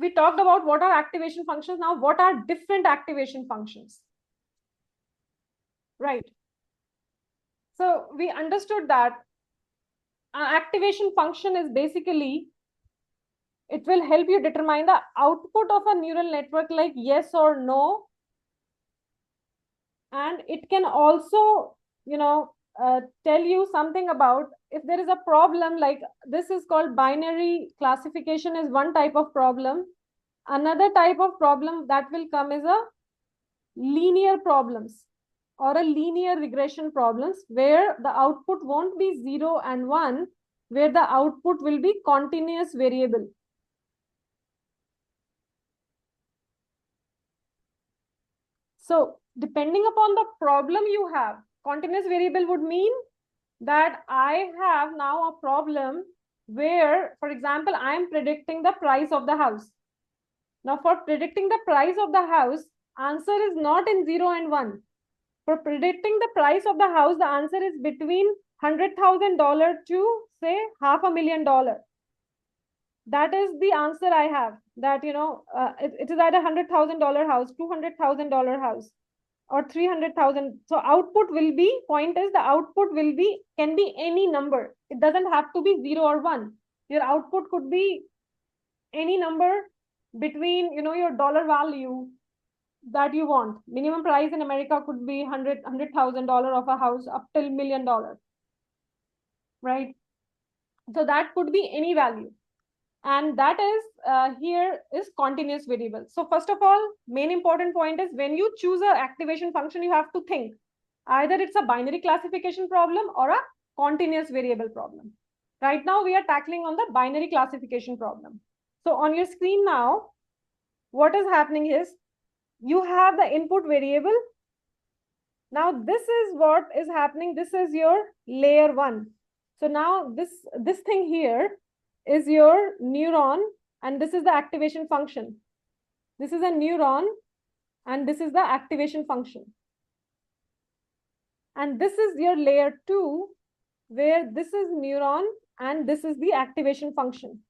we talked about what are activation functions. Now, what are different activation functions? Right. So we understood that activation function is basically, it will help you determine the output of a neural network like yes or no. And it can also, tell you something about if there is a problem, like this is called binary classification is one type of problem. Another type of problem that will come is a linear problems or a linear regression problems where the output won't be 0 and 1, where the output will be continuous variable. So depending upon the problem you have, continuous variable would mean that I have now a problem where, for example, I am predicting the price of the house. Now for predicting the price of the house, answer is not in 0 and 1. For predicting the price of the house, the answer is between $100,000 to say $500,000. That is the answer I have, that, it is either $100,000 house, $200,000 house, or 300,000. So output will be, point is the output will be, can be any number. It doesn't have to be 0 or 1. Your output could be any number between, your dollar value that you want. Minimum price in America could be $100,000 of a house up till $1 million, right? So that could be any value. And that is here is continuous variable. So first of all, main important point is when you choose a activation function, you have to think either it's a binary classification problem or a continuous variable problem. Right now we are tackling on the binary classification problem. So on your screen now, what is happening is you have the input variable. Now this is what is happening. This is your layer 1. So now this thing here is your neuron, and this is the activation function. This is a neuron, and this is the activation function. And this is your layer 2, where this is neuron, and this is the activation function.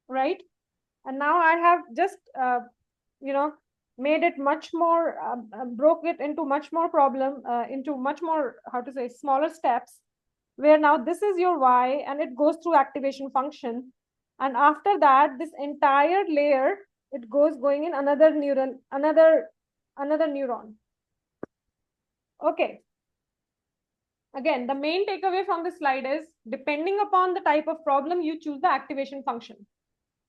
Right? And now I have just, made it much more, broke it into much more problem, into much more, smaller steps, where now this is your Y and it goes through activation function. And after that, this entire layer, it going in another neuron, another neuron. Okay. Again, the main takeaway from this slide is depending upon the type of problem, you choose the activation function,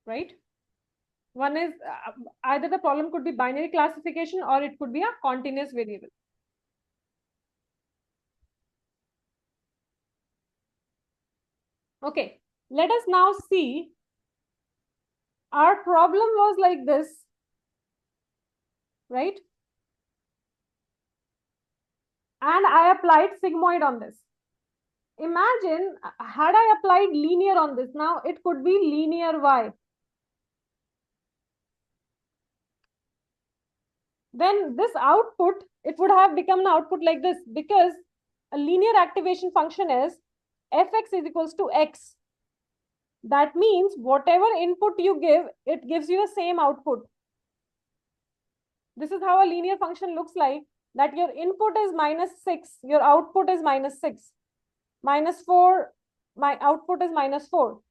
right? One is either the problem could be binary classification or it could be a continuous variable. Okay, let us now see. Our problem was like this, right? And I applied sigmoid on this. Imagine, had I applied linear on this, now it could be linear Y. Then this output, it would have become an output like this, because a linear activation function is fx is equals to x. That means whatever input you give, it gives you the same output. This is how a linear function looks like, that your input is -6, your output is -6. -4, my output is -4.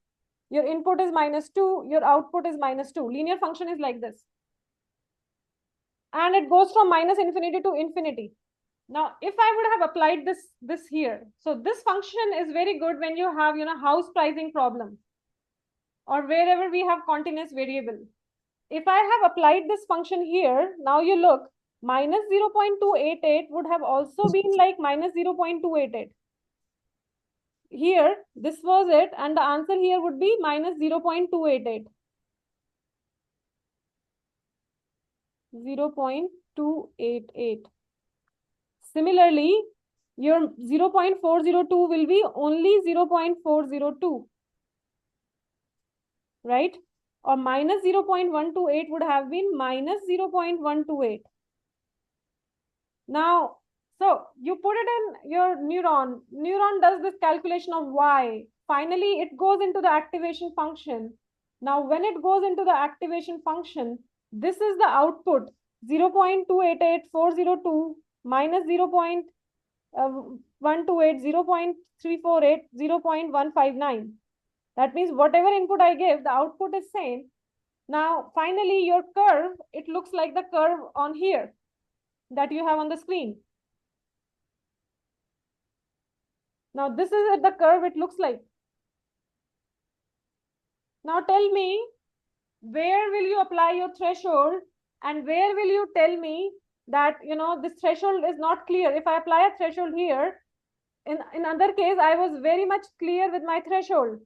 Your input is -2, your output is -2. Linear function is like this. And it goes from -infinity to infinity. Now, if I would have applied this here, so this function is very good when you have, house pricing problem, or wherever we have continuous variable. If I have applied this function here, now you look, -0.288 would have also been like -0.288. Here, this was it, and the answer here would be -0.288. 0.288. Similarly, your 0.402 will be only 0.402, right? Or -0.128 would have been -0.128. Now, so you put it in your neuron. Neuron does this calculation of Y. Finally, it goes into the activation function. Now, when it goes into the activation function, this is the output 0.288402 minus 0.128, 0.348, 0.159. That means whatever input I give, the output is same. Now, finally, your curve, it looks like the curve on here that you have on the screen. Now, this is the curve it looks like. Now, tell me, where will you apply your threshold, and where will you tell me that, this threshold is not clear? If I apply a threshold here, in other case, I was very much clear with my threshold,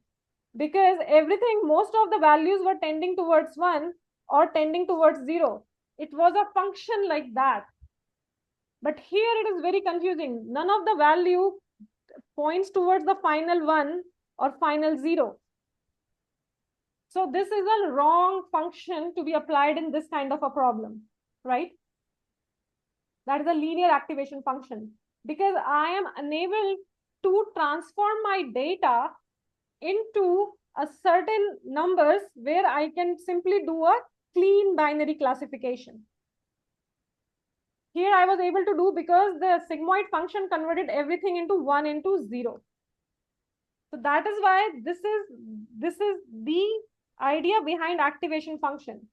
because everything, most of the values were tending towards 1 or tending towards 0. It was a function like that. But here it is very confusing. None of the value points towards the final 1 or final 0. So this is a wrong function to be applied in this kind of a problem, right? That is a linear activation function, because I am unable to transform my data into a certain numbers where I can simply do a clean binary classification. Here I was able to do because the sigmoid function converted everything into 1 into 0. So that is why this is the idea behind activation function.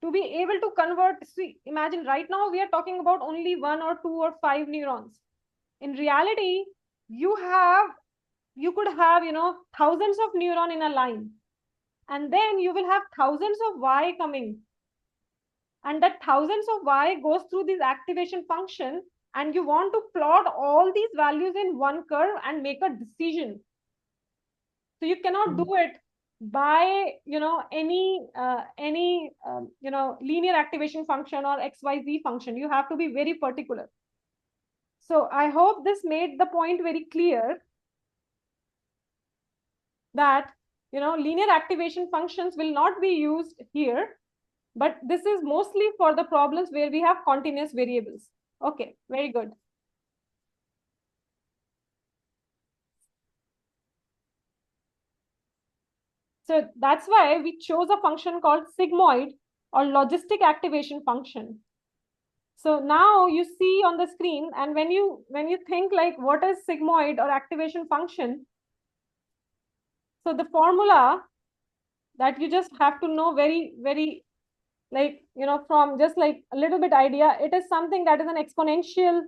To be able to convert, see, imagine right now we are talking about only 1 or 2 or 5 neurons. In reality, you could have, thousands of neurons in a line. And then you will have thousands of Y coming. And that thousands of Y goes through this activation function, and you want to plot all these values in one curve and make a decision. So you cannot do it by, any linear activation function or XYZ function. You have to be very particular. So I hope this made the point very clear that, linear activation functions will not be used here, but this is mostly for the problems where we have continuous variables. Okay, very good. So that's why we chose a function called sigmoid or logistic activation function. So now you see on the screen, and when you think like what is sigmoid or activation function, so the formula that you just have to know very, very, like, from just like a little bit idea, it is something that is an exponential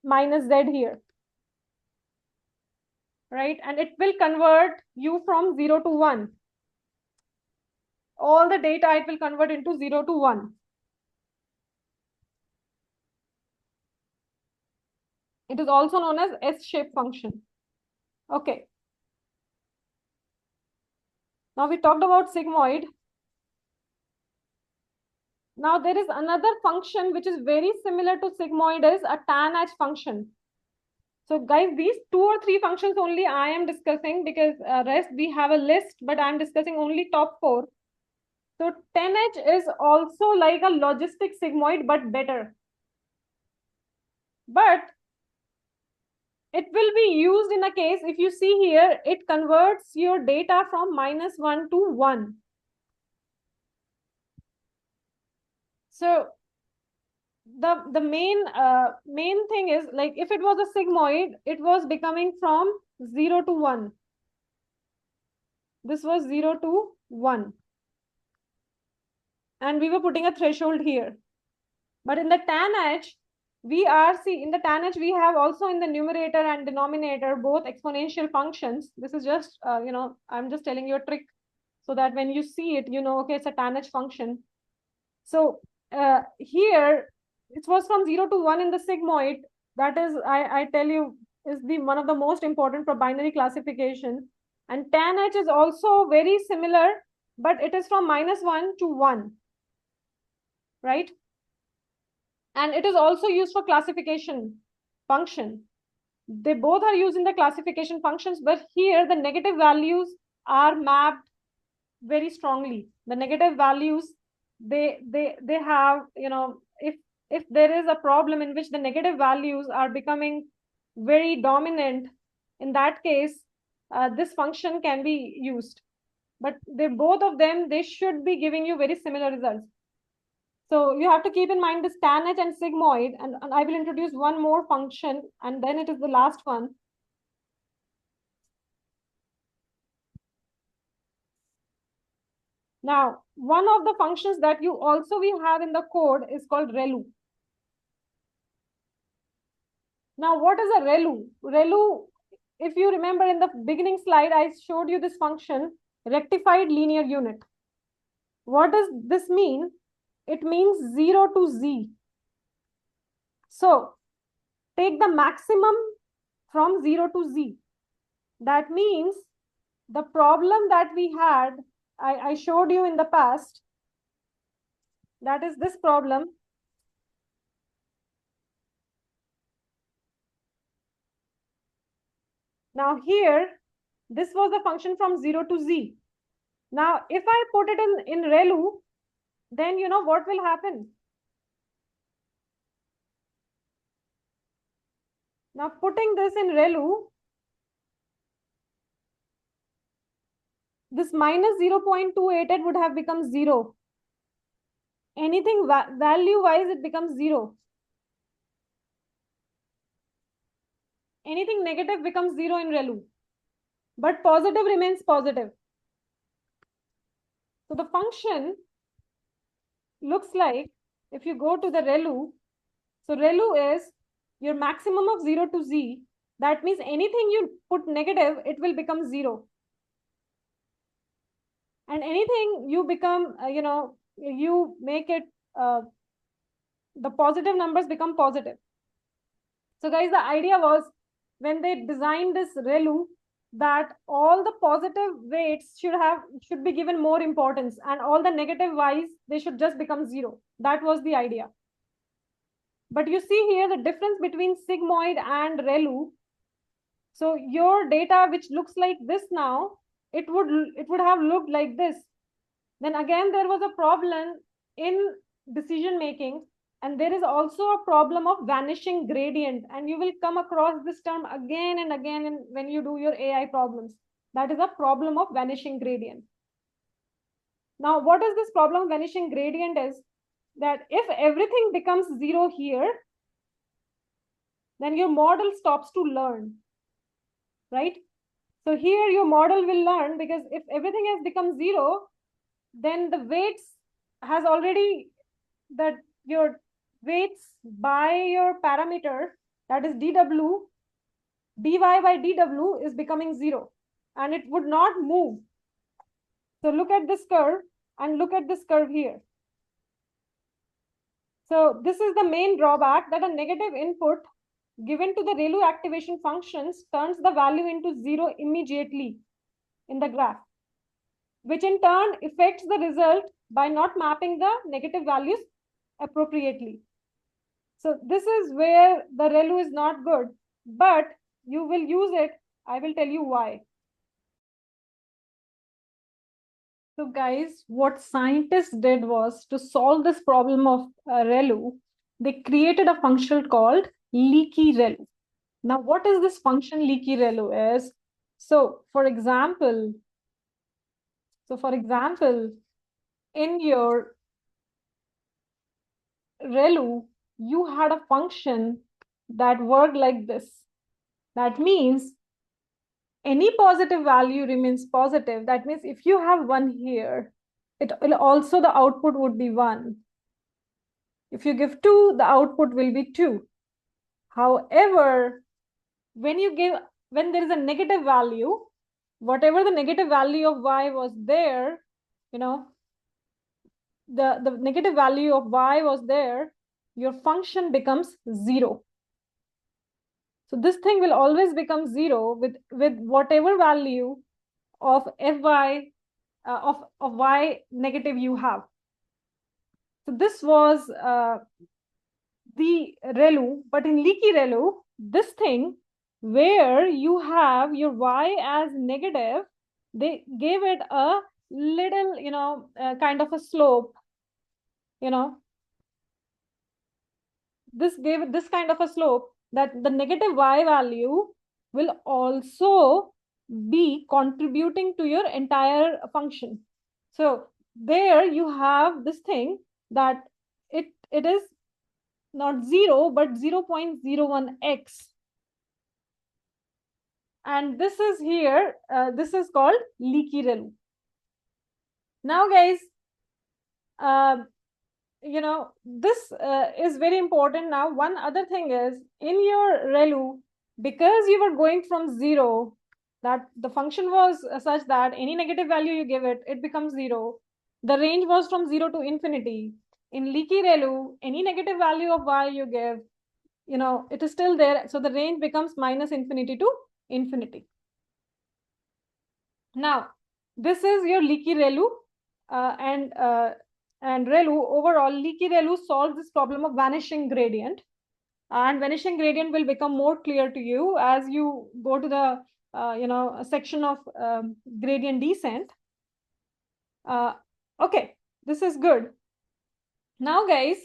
minus z here, right? And it will convert you from 0 to 1. All the data it will convert into 0 to 1. It is also known as S-shape function. Okay. Now we talked about sigmoid. Now there is another function which is very similar to sigmoid, is a tan H function. So guys, these 2 or 3 functions only I am discussing, because rest we have a list, but I'm discussing only top 4. So tan H is also like a logistic sigmoid, but better. But it will be used in a case, if you see here, it converts your data from -1 to 1. So the main thing is, like, if it was a sigmoid, it was becoming from 0 to 1. This was 0 to 1. And we were putting a threshold here. But in the tan H, we have also in the numerator and denominator both exponential functions. This is just, I'm just telling you a trick so that when you see it, okay, it's a tan H function. So here, it was from 0 to 1 in the sigmoid. That is, I tell you, is one of the most important for binary classification. And tan H is also very similar, but it is from -1 to 1, right? And it is also used for classification function. They both are used in the classification functions, but here the negative values are mapped very strongly. The negative values, they have, if there is a problem in which the negative values are becoming very dominant, in that case, this function can be used. but they both of them, they should be giving you very similar results. So you have to keep in mind this tan H and sigmoid, and I will introduce one more function, and then it is the last one. Now, one of the functions that you also we have in the code is called ReLU. Now, what is a ReLU? ReLU, if you remember in the beginning slide, I showed you this function, rectified linear unit. What does this mean? It means 0 to z. So, take the maximum from 0 to z. That means the problem that we had, I showed you in the past, that is this problem. Now here, this was the function from 0 to z. Now, if I put it in ReLU, then you know what will happen. Now, putting this in ReLU, this minus 0.288 would have become 0. Anything value-wise, it becomes 0. Anything negative becomes 0 in ReLU. But positive remains positive. So the function looks like, if you go to the ReLU, so ReLU is your maximum of 0 to z. That means anything you put negative, it will become 0. And anything you become, you make it, the positive numbers become positive. So guys, the idea was when they designed this ReLU, that all the positive weights should be given more importance, and all the negative y's, they should just become 0. That was the idea. But you see here the difference between sigmoid and ReLU. So your data, which looks like this now, it would have looked like this. Then again, there was a problem in decision making, and there is also a problem of vanishing gradient, and you will come across this term again and again when you do your AI problems. That is a problem of vanishing gradient. Now, what is this problem of vanishing gradient is that if everything becomes 0 here, then your model stops to learn, right? So here your model will learn, because if everything has become 0, then the weights has already, that your weights by your parameter, that is dw, dy by dw is becoming 0, and it would not move. So look at this curve and look at this curve here. So this is the main drawback, that a negative input given to the ReLU activation functions turns the value into 0 immediately in the graph, which in turn affects the result by not mapping the negative values appropriately. So this is where the ReLU is not good, but you will use it. I will tell you why. So guys, what scientists did was, to solve this problem of ReLU, they created a function called Leaky ReLU. Now, what is this function Leaky ReLU is? So for example, in your ReLU, you had a function that worked like this. That means any positive value remains positive. That means if you have 1 here, it will also, the output would be 1. If you give 2, the output will be 2. However, when there is a negative value, whatever the negative value of y was there, the negative value of y was there, your function becomes 0. So this thing will always become 0 with whatever value of fy of y negative you have. So this was the ReLU, but in Leaky ReLU, this thing where you have your y as negative, they gave it a little, kind of a slope, this gave it this kind of a slope, that the negative y value will also be contributing to your entire function. So there you have this thing that it is not 0 but 0.01x, and this is here, this is called leaky ReLU. Now guys, this is very important. Now one other thing is, in your ReLU, because you were going from 0, that the function was such that any negative value you give it, it becomes 0. The range was from 0 to infinity. In leaky ReLU, any negative value of y you give, it is still there. So the range becomes minus infinity to infinity. Now, this is your leaky ReLU, and ReLU, overall, leaky ReLU solves this problem of vanishing gradient. And vanishing gradient will become more clear to you as you go to the section of gradient descent. Okay, this is good. Now, guys,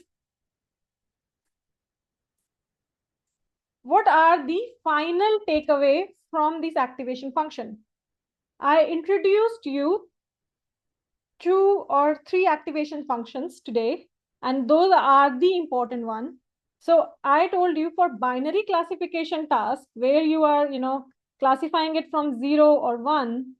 what are the final takeaway from this activation function? I introduced you 2 or 3 activation functions today, and those are the important one. So I told you, for binary classification task where you are, classifying it from 0 or 1,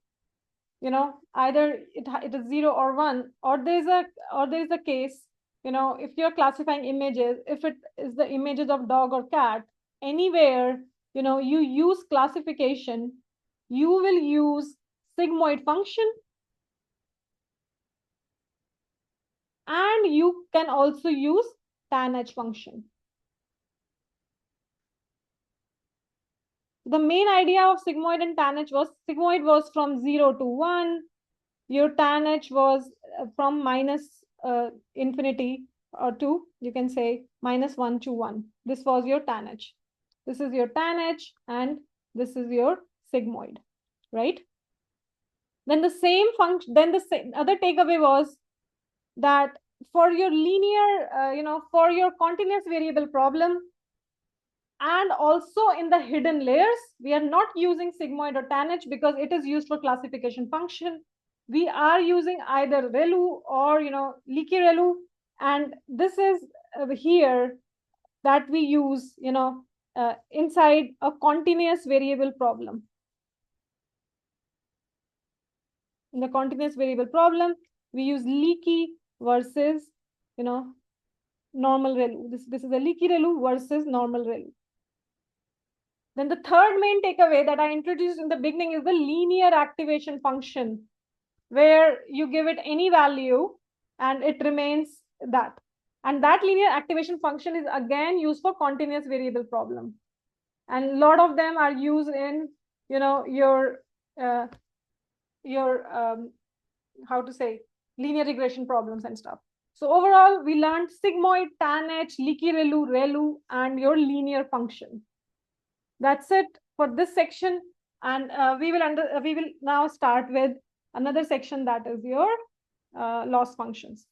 either it is 0 or 1, or there is a case, if you're classifying images, if it is the images of dog or cat, anywhere, you use classification, you will use sigmoid function, and you can also use tan-h function. The main idea of sigmoid and tan-h was, sigmoid was from 0 to 1, your tan-h was from minus infinity or 2, you can say minus 1 to 1. This was your tan-h. This is your tan-h, and this is your sigmoid, right? Then the same function, then the other takeaway was that for your linear, for your continuous variable problem, and also in the hidden layers, we are not using sigmoid or tan-h because it is used for classification function. We are using either ReLU or leaky ReLU, and this is here that we use inside a continuous variable problem. In the continuous variable problem, we use leaky versus normal ReLU. This is a leaky ReLU versus normal ReLU. Then the third main takeaway that I introduced in the beginning is the linear activation function, where you give it any value and it remains that. And that linear activation function is again used for continuous variable problem. And a lot of them are used in, your how to say, linear regression problems and stuff. So overall, we learned sigmoid, tan-h, leaky ReLU, ReLU, and your linear function. That's it for this section, and we will now start with another section, that is your loss functions.